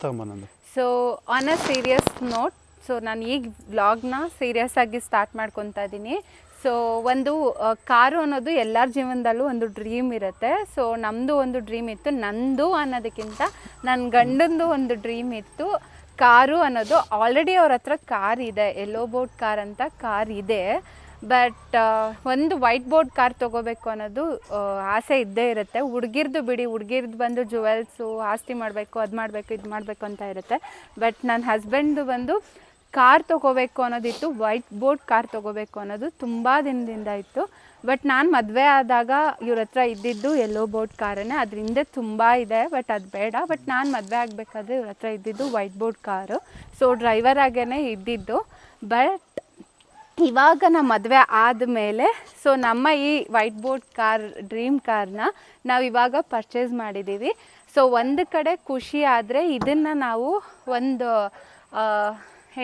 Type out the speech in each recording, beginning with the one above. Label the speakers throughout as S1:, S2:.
S1: ತಗೊಂಬಂದು.
S2: So on a serious note, so ನಾನು ಈಗ ವ್ಲಾಗ್ನ ಸೀರಿಯಸ್ ಆಗಿ ಸ್ಟಾರ್ಟ್ ಮಾಡ್ಕೊತಾ ಇದ್ದೀನಿ. ಸೊ ಒಂದು ಕಾರು ಅನ್ನೋದು ಎಲ್ಲರ ಜೀವನದಲ್ಲೂ ಒಂದು ಡ್ರೀಮ್ ಇರುತ್ತೆ. ಸೊ ನಮ್ಮದು ಒಂದು ಡ್ರೀಮ್ ಇತ್ತು, ನಂದು ಅನ್ನೋದಕ್ಕಿಂತ ನನ್ನ ಗಂಡಂದು ಒಂದು ಡ್ರೀಮ್ ಇತ್ತು. ಕಾರು ಅನ್ನೋದು ಆಲ್ರೆಡಿ ಅವ್ರ ಹತ್ರ ಕಾರ್ ಇದೆ, ಎಲ್ಲೋ ಬೋರ್ಡ್ ಕಾರ್ ಅಂತ ಕಾರ್ ಇದೆ. ಬಟ್ ಒಂದು ವೈಟ್ ಬೋರ್ಡ್ ಕಾರ್ ತೊಗೋಬೇಕು ಅನ್ನೋದು ಆಸೆ ಇದ್ದೇ ಇರುತ್ತೆ. ಹುಡುಗಿರ್ದು ಬಿಡಿ, ಹುಡುಗಿರ್ದು ಬಂದು ಜುವೆಲ್ಸು, ಆಸ್ತಿ ಮಾಡಬೇಕು, ಅದು ಮಾಡಬೇಕು, ಇದು ಮಾಡಬೇಕು ಅಂತ ಇರುತ್ತೆ. ಬಟ್ ನನ್ನ ಹಸ್ಬೆಂಡ್ದು ಬಂದು ಕಾರ್ ತೊಗೋಬೇಕು ಅನ್ನೋದಿತ್ತು, ವೈಟ್ ಬೋರ್ಡ್ ಕಾರ್ ತೊಗೋಬೇಕು ಅನ್ನೋದು ತುಂಬ ದಿನದಿಂದ ಇತ್ತು. ಬಟ್ ನಾನು ಮದುವೆ ಆದಾಗ ಇವ್ರ ಹತ್ರ ಇದ್ದಿದ್ದು ಎಲ್ಲೋ ಬೋರ್ಡ್ ಕಾರನ್ನೇ. ಅದ್ರ ಹಿಂದೆ ತುಂಬ ಇದೆ, ಬಟ್ ಅದು ಬೇಡ. ಬಟ್ ನಾನು ಮದುವೆ ಆಗಬೇಕಾದ್ರೆ ಇವ್ರ ಹತ್ರ ಇದ್ದಿದ್ದು white board car. So driver ಆಗೇ ಇದ್ದಿದ್ದು. ಬಟ್ ಇವಾಗ ನಮ್ಮ ಮದುವೆ ಆದಮೇಲೆ ಸೊ ನಮ್ಮ ಈ ವೈಟ್ ಬೋರ್ಡ್ ಕಾರ್, ಡ್ರೀಮ್ ಕಾರ್ನ ನಾವು ಇವಾಗ ಪರ್ಚೇಸ್ ಮಾಡಿದ್ದೀವಿ. ಸೊ ಒಂದು ಕಡೆ ಖುಷಿ ಆದರೆ ಇದನ್ನು ನಾವು ಒಂದು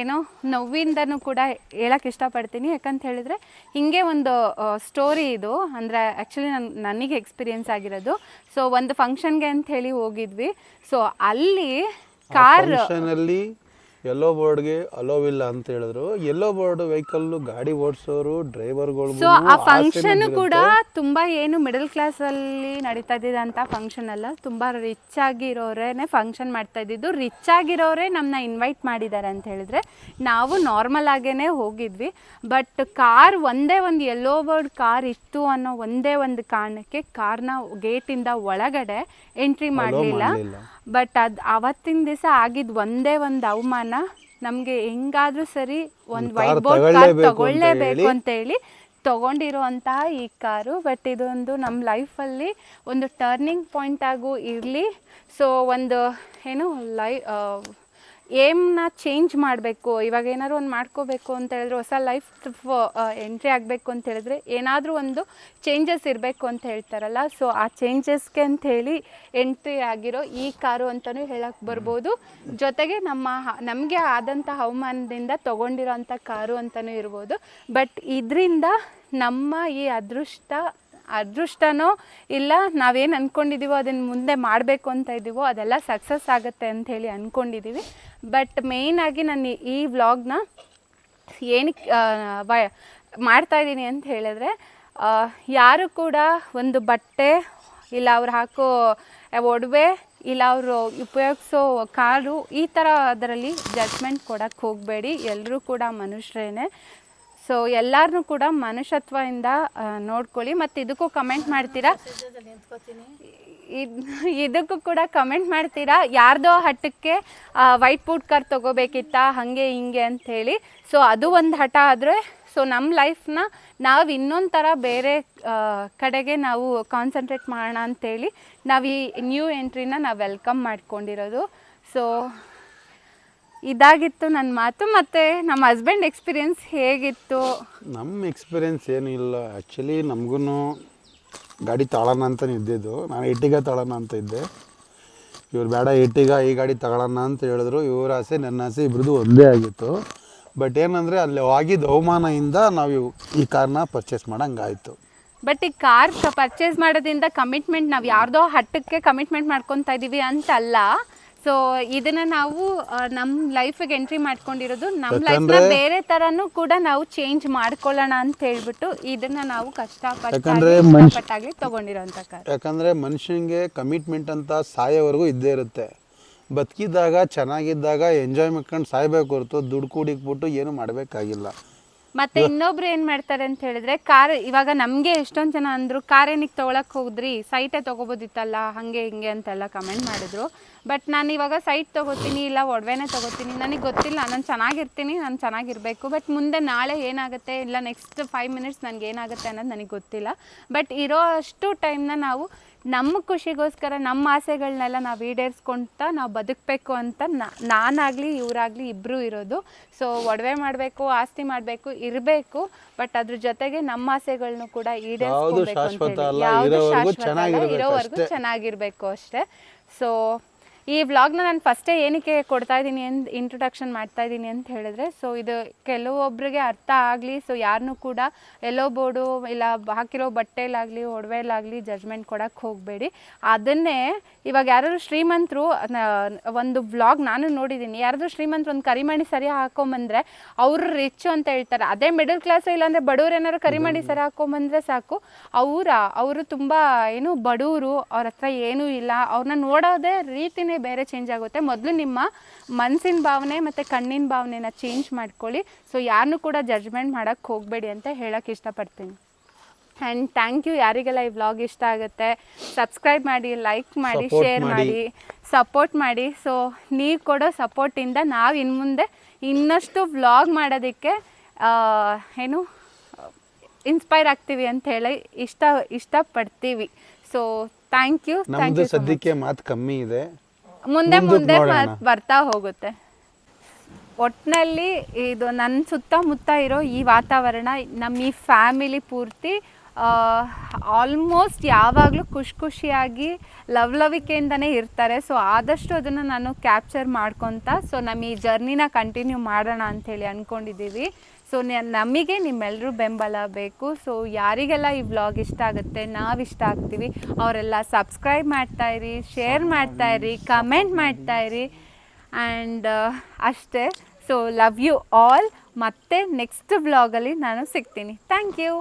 S2: ಏನೋ ನೋವಿಂದನೂ ಕೂಡ ಹೇಳೋಕ್ಕೆ ಇಷ್ಟಪಡ್ತೀನಿ. ಯಾಕಂತ ಹೇಳಿದರೆ ಹೀಗೆ ಒಂದು ಸ್ಟೋರಿ ಇದು. ಅಂದರೆ ಆ್ಯಕ್ಚುಲಿ ನನಗೆ ಎಕ್ಸ್ಪೀರಿಯೆನ್ಸ್ ಆಗಿರೋದು. ಸೊ ಒಂದು ಫಂಕ್ಷನ್ಗೆ ಅಂತ ಹೇಳಿ ಹೋಗಿದ್ವಿ. ಸೊ ಅಲ್ಲಿ ಕಾರ್
S1: ಯೆಲ್ಲೋ ಬೋರ್ಡ್ಗೆ ಅಲೋವ್ ಇಲ್ಲ ಅಂತ ಹೇಳಿದ್ರು. ಯೆಲ್ಲೋ ಬೋರ್ಡ್ ವೆಹಿಕಲ್ಲು ಗಾಡಿ ಓಡಿಸೋರು ಡ್ರೈವರ್ಗಳು.
S2: ಸೊ ಆ ಫಂಕ್ಷನ್ ಕೂಡ ತುಂಬ ಏನು ಮಿಡಲ್ ಕ್ಲಾಸಲ್ಲಿ ನಡೀತಾ ಇದ್ದಿದ್ದಂಥ ಫಂಕ್ಷನ್ ಅಲ್ಲ, ತುಂಬ ರಿಚ್ ಆಗಿರೋರೇ ಫಂಕ್ಷನ್ ಮಾಡ್ತಾ ಇದ್ದಿದ್ದು. ರಿಚ್ ಆಗಿರೋರೇ ನಮ್ಮನ್ನ ಇನ್ವೈಟ್ ಮಾಡಿದ್ದಾರೆ ಅಂತ ಹೇಳಿದ್ರೆ ನಾವು ನಾರ್ಮಲ್ ಆಗೇ ಹೋಗಿದ್ವಿ. ಬಟ್ ಕಾರ್ ಒಂದೇ ಒಂದು ಯೆಲ್ಲೋ ಬೋರ್ಡ್ ಕಾರ್ ಇತ್ತು ಅನ್ನೋ ಒಂದೇ ಒಂದು ಕಾರಣಕ್ಕೆ ಕಾರ್ನ ಗೇಟಿಂದ ಒಳಗಡೆ ಎಂಟ್ರಿ ಮಾಡಲಿಲ್ಲ. ಬಟ್ ಅದು ಅವತ್ತಿನ ದಿವಸ ಆಗಿದ್ದು ಒಂದೇ ಒಂದು ಅವಮಾನ. ನಮಗೆ ಹೆಂಗಾದ್ರೂ ಸರಿ ಒಂದು ವೈಟ್ ಬೋರ್ಡ್ ಕಾರ್ ತಗೊಳ್ಳೇಬೇಕು ಅಂತೇಳಿ ತೊಗೊಂಡಿರುವಂತಹ ಈ ಕಾರು. ಬಟ್ ಇದೊಂದು ನಮ್ಮ ಲೈಫಲ್ಲಿ ಒಂದು ಟರ್ನಿಂಗ್ ಪಾಯಿಂಟ್ ಆಗು ಇರಲಿ. ಸೊ ಒಂದು ಏನು ಏಮ್ನ ಚೇಂಜ್ ಮಾಡಬೇಕು, ಇವಾಗ ಏನಾದ್ರು ಒಂದು ಮಾಡ್ಕೋಬೇಕು ಅಂತ ಹೇಳಿದ್ರೆ, ಹೊಸ ಲೈಫ್ ಎಂಟ್ರಿ ಆಗಬೇಕು ಅಂತ ಹೇಳಿದ್ರೆ ಏನಾದರೂ ಒಂದು ಚೇಂಜಸ್ ಇರಬೇಕು ಅಂತ ಹೇಳ್ತಾರಲ್ಲ. ಸೊ ಆ ಚೇಂಜಸ್ಗೆ ಅಂಥೇಳಿ ಎಂಟ್ರಿ ಆಗಿರೋ ಈ ಕಾರು ಅಂತಲೂ ಹೇಳಕ್ಕೆ ಬರ್ಬೋದು. ಜೊತೆಗೆ ನಮಗೆ ಆದಂಥ ಅವಮಾನದಿಂದ ತೊಗೊಂಡಿರೋಂಥ ಕಾರು ಅಂತಲೂ ಇರ್ಬೋದು. ಬಟ್ ಇದರಿಂದ ನಮ್ಮ ಈ ಅದೃಷ್ಟನೋ ಇಲ್ಲ ನಾವೇನು ಅಂದ್ಕೊಂಡಿದ್ದೀವೋ ಅದನ್ನು ಮುಂದೆ ಮಾಡಬೇಕು ಅಂತ ಇದ್ದೀವೋ ಅದೆಲ್ಲ ಸಕ್ಸಸ್ ಆಗುತ್ತೆ ಅಂಥೇಳಿ ಅಂದ್ಕೊಂಡಿದ್ದೀವಿ. ಬಟ್ ಮೇಯ್ನಾಗಿ ನಾನು ಈ ವ್ಲಾಗ್ನ ಏನಕ್ಕೆ ಮಾಡ್ತಾಯಿದ್ದೀನಿ ಅಂತ ಹೇಳಿದ್ರೆ, ಯಾರು ಕೂಡ ಒಂದು ಬಟ್ಟೆ ಇಲ್ಲ ಅವ್ರು ಹಾಕೋ ಒಡವೆ ಇಲ್ಲ ಅವರು ಉಪಯೋಗಿಸೋ ಕಾರು ಈ ಥರ ಅದರಲ್ಲಿ ಜಡ್ಜ್ಮೆಂಟ್ ಕೊಡೋಕ್ಕೆ ಹೋಗಬೇಡಿ. ಎಲ್ಲರೂ ಕೂಡ ಮನುಷ್ಯರೇನೆ. ಸೊ ಎಲ್ಲರನ್ನೂ ಕೂಡ ಮನುಷ್ಯತ್ವದಿಂದ ನೋಡ್ಕೊಳ್ಳಿ. ಮತ್ತು ಇದಕ್ಕೂ ಕಮೆಂಟ್ ಮಾಡ್ತೀರಾ, ಇದಕ್ಕೂ ಕೂಡ ಕಮೆಂಟ್ ಮಾಡ್ತೀರಾ ಯಾರ್ದೋ ಹಠಕ್ಕೆ ವೈಟ್ ಬೋರ್ಡ್ ಕಾರ್ ತೊಗೋಬೇಕಿತ್ತಾ ಹಾಗೆ ಹಿಂಗೆ ಅಂಥೇಳಿ. ಸೊ ಅದು ಒಂದು ಹಠ ಆದರೆ ಸೊ ನಮ್ಮ ಲೈಫ್ನ ನಾವು ಇನ್ನೊಂದು ಥರ ಬೇರೆ ಕಡೆಗೆ ನಾವು ಕಾನ್ಸಂಟ್ರೇಟ್ ಮಾಡೋಣ ಅಂಥೇಳಿ ನಾವು ಈ ನ್ಯೂ ಎಂಟ್ರಿನ ನಾವು ವೆಲ್ಕಮ್ ಮಾಡ್ಕೊಂಡಿರೋದು. ಸೊ ಇದಾಗಿತ್ತು ನನ್ನ ಮಾತು. ಮತ್ತು ನಮ್ಮ ಹಸ್ಬೆಂಡ್ ಎಕ್ಸ್ಪೀರಿಯೆನ್ಸ್ ಹೇಗಿತ್ತು?
S1: ನಮ್ಮ ಎಕ್ಸ್ಪೀರಿಯೆನ್ಸ್ ಏನೂ ಇಲ್ಲ. ಆ್ಯಕ್ಚುಲಿ ನಮಗೂ ಗಾಡಿ ತಗೊಳ್ಳೋಣ ಅಂತಲೇ ಇದ್ದಿದ್ದು. ನಾನು ಎರ್ಟಿಗಾ ತಗೊಳ್ಳೋಣ ಅಂತ ಇದ್ದೆ. ಇವ್ರು ಬೇಡ ಎರ್ಟಿಗಾ ಈ ಗಾಡಿ ತಗೊಳ್ಳೋಣ ಅಂತ ಹೇಳಿದ್ರು. ಇವ್ರ ಆಸೆ ನನ್ನ ಆಸೆ ಇಬ್ಬರದು ಒಂದೇ ಆಗಿತ್ತು. ಬಟ್ ಏನಂದರೆ ಅಲ್ಲಿ ಆಗಿದ್ದ ಅವಮಾನದಿಂದ ನಾವು ಈ ಕಾರ್ನ ಪರ್ಚೇಸ್ ಮಾಡೋಂಗಾಯಿತು.
S2: ಬಟ್ ಈ ಕಾರ್ ಪರ್ಚೇಸ್ ಮಾಡೋದ್ರಿಂದ ಕಮಿಟ್ಮೆಂಟ್ ನಾವು ಯಾರ್ದೋ ಹಟ್ಟಕ್ಕೆ ಕಮಿಟ್ಮೆಂಟ್ ಮಾಡ್ಕೊತಾ ಇದ್ದೀವಿ ಅಂತಲ್ಲ. ಸೊ ಇದನ್ನು ನಾವು ನಮ್ಮ ಲೈಫಿಗೆ ಎಂಟ್ರಿ ಮಾಡ್ಕೊಂಡಿರೋದು, ನಮ್ಮ ಲೈಫ್ನ ಬೇರೆ ಥರನೂ ಕೂಡ ನಾವು ಚೇಂಜ್ ಮಾಡ್ಕೊಳ್ಳೋಣ ಅಂತ ಹೇಳ್ಬಿಟ್ಟು ಇದನ್ನು ನಾವು ಕಷ್ಟಪಟ್ಟಾಗಲಿ ತೊಗೊಂಡಿರೋಂಥ ಕಾರ್.
S1: ಯಾಕಂದರೆ ಮನುಷ್ಯನಿಗೆ ಕಮಿಟ್ಮೆಂಟ್ ಅಂತ ಸಾಯೋವರೆಗೂ ಇದ್ದೇ ಇರುತ್ತೆ. ಬದುಕಿದ್ದಾಗ ಚೆನ್ನಾಗಿದ್ದಾಗ ಎಂಜಾಯ್ ಮಾಡ್ಕೊಂಡು ಸಾಯ್ಬೇಕು ಹೊರತು ದುಡ್ಡು ಕೂಡಿಕ್ಬಿಟ್ಟು ಏನು ಮಾಡಬೇಕಾಗಿಲ್ಲ.
S2: ಮತ್ತು ಇನ್ನೊಬ್ರು ಏನು ಮಾಡ್ತಾರೆ ಅಂತ ಹೇಳಿದ್ರೆ, ಕಾರ್ ಇವಾಗ ನಮಗೆ ಎಷ್ಟೊಂದು ಜನ ಅಂದರು ಕಾರ್ ಏನಕ್ಕೆ ತೊಗೊಳಕ್ಕೆ ಹೋದ್ರಿ, ಸೈಟೇ ತೊಗೋಬೋದಿತ್ತಲ್ಲ ಹಾಗೆ ಹಿಂಗೆ ಅಂತೆಲ್ಲ ಕಮೆಂಟ್ ಮಾಡಿದ್ರು. ಬಟ್ ನಾನು ಇವಾಗ ಸೈಟ್ ತೊಗೋತೀನಿ ಇಲ್ಲ ಒಡವೆನೇ ತೊಗೋತೀನಿ, ನನಗೆ ಗೊತ್ತಿಲ್ಲ, ನಾನು ಚೆನ್ನಾಗಿರ್ತೀನಿ, ನಾನು ಚೆನ್ನಾಗಿರಬೇಕು. ಬಟ್ ಮುಂದೆ ನಾಳೆ ಏನಾಗುತ್ತೆ ಇಲ್ಲ ನೆಕ್ಸ್ಟ್ 5 ಮಿನಿಟ್ಸ್ ನನಗೆ ಏನಾಗುತ್ತೆ ಅನ್ನೋದು ನನಗೆ ಗೊತ್ತಿಲ್ಲ. ಬಟ್ ಇರೋ ಅಷ್ಟು ಟೈಮ್ನ ನಾವು ನಮ್ಮ ಖುಷಿಗೋಸ್ಕರ ನಮ್ಮ ಆಸೆಗಳನ್ನೆಲ್ಲ ನಾವು ಈಡೇರಿಸ್ಕೊಳ್ತಾ ನಾವು ಬದುಕಬೇಕು ಅಂತ ನಾನಾಗಲಿ ಇವರಾಗಲಿ ಇಬ್ಬರೂ ಇರೋದು. ಸೊ ಒಡವೆ ಮಾಡಬೇಕು, ಆಸ್ತಿ ಮಾಡಬೇಕು, ಇರಬೇಕು. ಬಟ್ ಅದ್ರ ಜೊತೆಗೆ ನಮ್ಮ ಆಸೆಗಳನ್ನೂ ಕೂಡ ಈಡೇರಿಸ್ಕೊಳ್ಬೇಕು ಅಂತ ಹೇಳಿ, ಯಾವುದು ಶಾಶ್ವತ ಅಲ್ಲ, ಇರೋವರೆಗೂ ಚೆನ್ನಾಗಿರಬೇಕು ಅಷ್ಟೇ. ಸೊ ಈ ವ್ಲಾಗ್ನ ನಾನು ಫಸ್ಟೇ ಏನಕ್ಕೆ ಕೊಡ್ತಾ ಇದ್ದೀನಿ ಅಂತ ಇಂಟ್ರೊಡಕ್ಷನ್ ಮಾಡ್ತಾ ಇದ್ದೀನಿ ಅಂತ ಹೇಳಿದ್ರೆ, ಸೊ ಇದು ಕೆಲವೊಬ್ಬರಿಗೆ ಅರ್ಥ ಆಗಲಿ, ಸೊ ಯಾರನ್ನೂ ಕೂಡ ಎಲ್ಲೋ ಬೋರ್ಡು ಇಲ್ಲ ಹಾಕಿರೋ ಬಟ್ಟೆಲಾಗಲಿ ಒಡವೆಲಾಗಲಿ ಜಜ್ಮೆಂಟ್ ಕೊಡೋಕ್ಕೆ ಹೋಗಬೇಡಿ. ಅದನ್ನೇ ಇವಾಗ ಯಾರಾದ್ರು ಶ್ರೀಮಂತರು ಒಂದು ವ್ಲಾಗ್ ನಾನು ನೋಡಿದ್ದೀನಿ, ಯಾರಾದರೂ ಶ್ರೀಮಂತರು ಒಂದು ಕರಿಮಣಿ ಸರಿ ಹಾಕೊಂಬಂದರೆ ಅವರು ರಿಚ್ ಅಂತ ಹೇಳ್ತಾರೆ. ಅದೇ ಮಿಡಲ್ ಕ್ಲಾಸ್ ಇಲ್ಲಾಂದರೆ ಬಡವ್ರು ಏನಾದ್ರು ಕರಿಮಣಿ ಸರಿ ಹಾಕೊಂಬಂದರೆ ಸಾಕು, ಅವರು ತುಂಬ ಏನು ಬಡವರು, ಅವ್ರ ಹತ್ರ ಏನೂ ಇಲ್ಲ, ಅವ್ರನ್ನ ನೋಡೋದೇ ರೀತಿನೇ ಬೇರೆ ಚೇಂಜ್ ಆಗುತ್ತೆ. ಮೊದಲು ನಿಮ್ಮ ಮನಸ್ಸಿನ ಭಾವನೆ ಮತ್ತು ಕಣ್ಣಿನ ಭಾವನೆನ ಚೇಂಜ್ ಮಾಡ್ಕೊಳ್ಳಿ. ಸೊ ಯಾರನ್ನೂ ಕೂಡ ಜಡ್ಜ್ಮೆಂಟ್ ಮಾಡೋಕ್ಕೆ ಹೋಗಬೇಡಿ ಅಂತ ಹೇಳೋಕ್ಕೆ ಇಷ್ಟಪಡ್ತೀನಿ. And thank you. ಯಾರಿಗೆಲ್ಲ ಈ ವ್ಲಾಗ್ ಇಷ್ಟ ಆಗುತ್ತೆ ಸಬ್ಸ್ಕ್ರೈಬ್ ಮಾಡಿ, ಲೈಕ್ ಮಾಡಿ, ಶೇರ್ ಮಾಡಿ, ಸಪೋರ್ಟ್ ಮಾಡಿ. ಸೊ ನೀವು ಕೊಡೋ ಸಪೋರ್ಟಿಂದ ನಾವು ಇನ್ನು ಮುಂದೆ ಇನ್ನಷ್ಟು ವ್ಲಾಗ್ ಮಾಡೋದಕ್ಕೆ ಏನು ಇನ್ಸ್ಪೈರ್ ಆಗ್ತೀವಿ ಅಂತ ಹೇಳಿ ಇಷ್ಟಪಡ್ತೀವಿ. So thank you.
S1: ನಮ್ದು ಸದ್ಯಕ್ಕೆ ಮಾತು ಕಮ್ಮಿ ಇದೆ,
S2: ಮುಂದೆ ಮಾತು ಬರ್ತಾ ಹೋಗುತ್ತೆ. ಒಟ್ಟಿನಲ್ಲಿ ಇದು ನನ್ನ ಸುತ್ತಮುತ್ತ ಇರೋ ಈ ವಾತಾವರಣ, ನಮ್ಮ ಈ ಫ್ಯಾಮಿಲಿ ಪೂರ್ತಿ ಆಲ್ಮೋಸ್ಟ್ ಯಾವಾಗಲೂ ಖುಷಿಯಾಗಿ ಲವಿಕೆಯಿಂದನೇ ಇರ್ತಾರೆ. ಸೊ ಆದಷ್ಟು ಅದನ್ನು ನಾನು ಕ್ಯಾಪ್ಚರ್ ಮಾಡ್ಕೊತ ಸೊ ನಮ್ಮ ಈ ಜರ್ನಿನ ಕಂಟಿನ್ಯೂ ಮಾಡೋಣ ಅಂಥೇಳಿ ಅಂದ್ಕೊಂಡಿದ್ದೀವಿ. ಸೊ ನಮಗೆ ನಿಮ್ಮೆಲ್ಲರೂ ಬೆಂಬಲ ಬೇಕು. ಸೊ ಯಾರಿಗೆಲ್ಲ ಈ ವ್ಲಾಗ್ ಇಷ್ಟ ಆಗುತ್ತೆ, ನಾವು ಇಷ್ಟ ಆಗ್ತೀವಿ, ಅವರೆಲ್ಲ ಸಬ್ಸ್ಕ್ರೈಬ್ ಮಾಡ್ತಾಯಿರಿ, ಶೇರ್ ಮಾಡ್ತಾಯಿರಿ, ಕಮೆಂಟ್ ಮಾಡ್ತಾಯಿರಿ. ಆ್ಯಂಡ್ ಅಷ್ಟೇ. So love you all. ಮತ್ತೆ ನೆಕ್ಸ್ಟ್ ವ್ಲಾಗಲ್ಲಿ ನಾನು ಸಿಗ್ತೀನಿ. Thank you.